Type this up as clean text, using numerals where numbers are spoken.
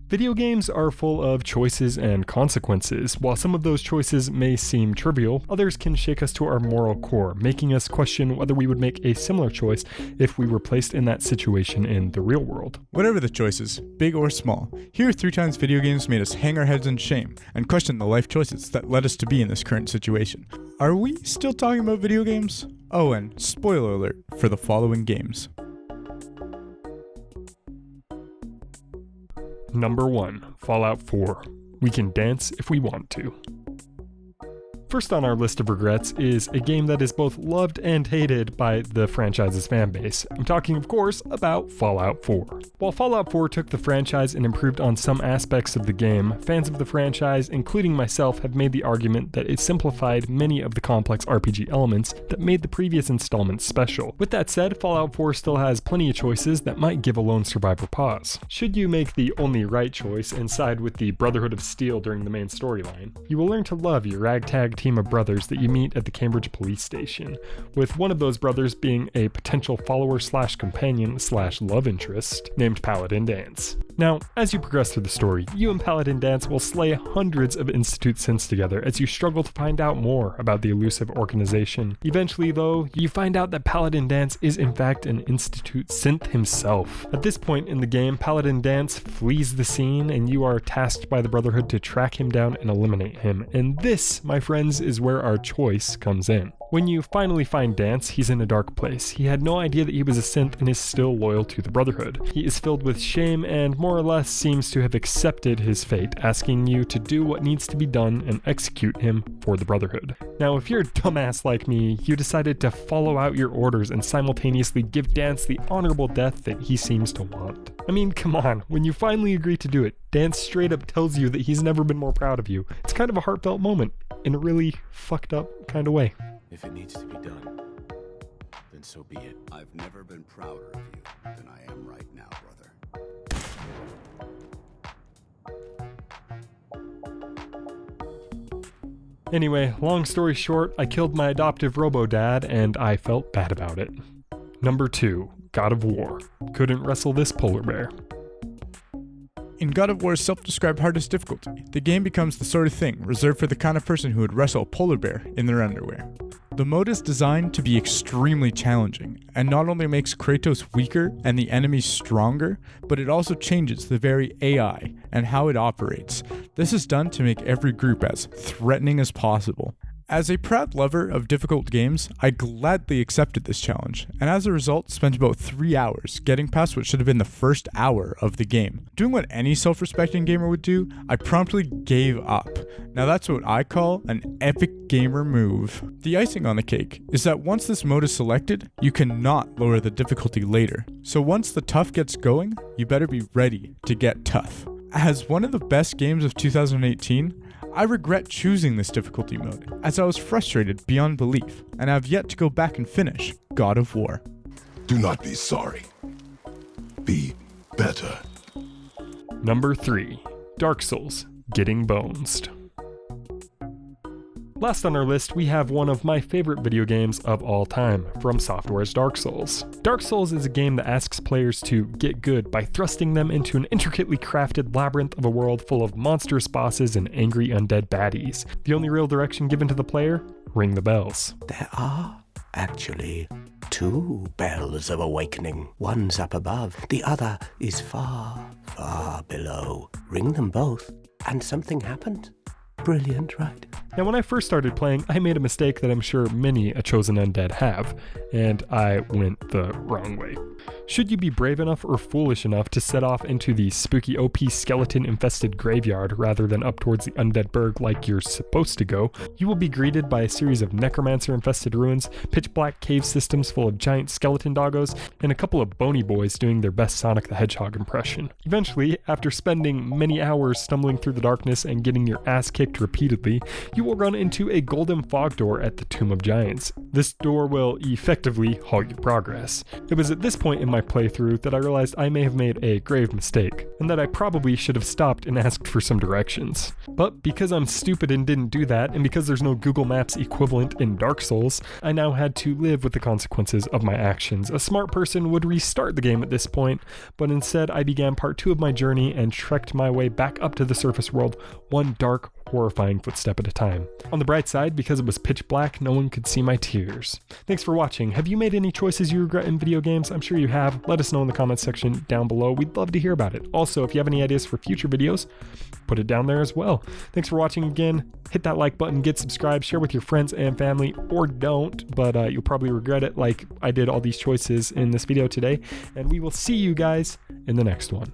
Video games are full of choices and consequences. While some of those choices may seem trivial, others can shake us to our moral core, making us question whether we would make a similar choice if we were placed in that situation in the real world. Whatever the choices, big or small, here 3 times video games made us hang our heads in shame and question the life choices that led us to be in this current situation. Are we still talking about video games? Oh, and spoiler alert for the following games. Number 1, Fallout 4. We can dance if we want to. First on our list of regrets is a game that is both loved and hated by the franchise's fan base. I'm talking, of course, about Fallout 4. While Fallout 4 took the franchise and improved on some aspects of the game, fans of the franchise, including myself, have made the argument that it simplified many of the complex RPG elements that made the previous installments special. With that said, Fallout 4 still has plenty of choices that might give a lone survivor pause. Should you make the only right choice and side with the Brotherhood of Steel during the main storyline, you will learn to love your ragtag team of brothers that you meet at the Cambridge police station, with one of those brothers being a potential follower slash companion slash love interest named Paladin Danse. Now, as you progress through the story, you and Paladin Danse will slay hundreds of Institute synths together as you struggle to find out more about the elusive organization. Eventually, though, you find out that Paladin Danse is in fact an Institute synth himself. At this point in the game, Paladin Danse flees the scene and you are tasked by the Brotherhood to track him down and eliminate him. And this, my friends, is where our choice comes in. When you finally find Danse, he's in a dark place. He had no idea that he was a synth and is still loyal to the Brotherhood. He is filled with shame and more or less seems to have accepted his fate, asking you to do what needs to be done and execute him for the Brotherhood. Now, if you're a dumbass like me, you decided to follow out your orders and simultaneously give Danse the honorable death that he seems to want. I mean, come on, when you finally agree to do it, Danse straight up tells you that he's never been more proud of you. It's kind of a heartfelt moment, in a really fucked up kind of way. If it needs to be done, then so be it. I've never been prouder of you than I am right now, brother. Anyway, long story short, I killed my adoptive robo-dad and I felt bad about it. Number 2, God of War. Couldn't wrestle this polar bear. In God of War's self-described hardest difficulty, the game becomes the sort of thing reserved for the kind of person who would wrestle a polar bear in their underwear. The mode is designed to be extremely challenging, and not only makes Kratos weaker and the enemies stronger, but it also changes the very AI and how it operates. This is done to make every group as threatening as possible. As a proud lover of difficult games, I gladly accepted this challenge, and as a result spent about 3 hours getting past what should have been the first hour of the game. Doing what any self-respecting gamer would do, I promptly gave up. Now that's what I call an epic gamer move. The icing on the cake is that once this mode is selected, you cannot lower the difficulty later. So once the tough gets going, you better be ready to get tough. As one of the best games of 2018, I regret choosing this difficulty mode, as I was frustrated beyond belief, and I have yet to go back and finish God of War. Do not be sorry. Be better. Number 3, Dark Souls, Getting Bonesed. Last on our list, we have one of my favorite video games of all time, From Software's Dark Souls. Dark Souls is a game that asks players to get good by thrusting them into an intricately crafted labyrinth of a world full of monstrous bosses and angry undead baddies. The only real direction given to the player? Ring the bells. There are actually 2 bells of awakening. One's up above, the other is far, far below. Ring them both, and something happened. Brilliant, right? Now, when I first started playing, I made a mistake that I'm sure many a chosen undead have, and I went the wrong way. Should you be brave enough or foolish enough to set off into the spooky OP skeleton-infested graveyard rather than up towards the undead berg like you're supposed to go, you will be greeted by a series of necromancer-infested ruins, pitch-black cave systems full of giant skeleton doggos, and a couple of bony boys doing their best Sonic the Hedgehog impression. Eventually, after spending many hours stumbling through the darkness and getting your ass kicked kicked repeatedly, you will run into a golden fog door at the Tomb of Giants. This door will effectively halt your progress. It was at this point in my playthrough that I realized I may have made a grave mistake, and that I probably should have stopped and asked for some directions. But because I'm stupid and didn't do that, and because there's no Google Maps equivalent in Dark Souls, I now had to live with the consequences of my actions. A smart person would restart the game at this point, but instead I began part 2 of my journey and trekked my way back up to the surface world, one dark, horrifying footstep at a time. On the bright side, because it was pitch black, no one could see my tears. Thanks for watching. Have you made any choices you regret in video games? I'm sure you have. Let us know in the comments section down below. We'd love to hear about it. Also, if you have any ideas for future videos, put it down there as well. Thanks for watching again. Hit that like button, get subscribed, share with your friends and family, or don't, but you'll probably regret it like I did all these choices in this video today. And we will see you guys in the next one.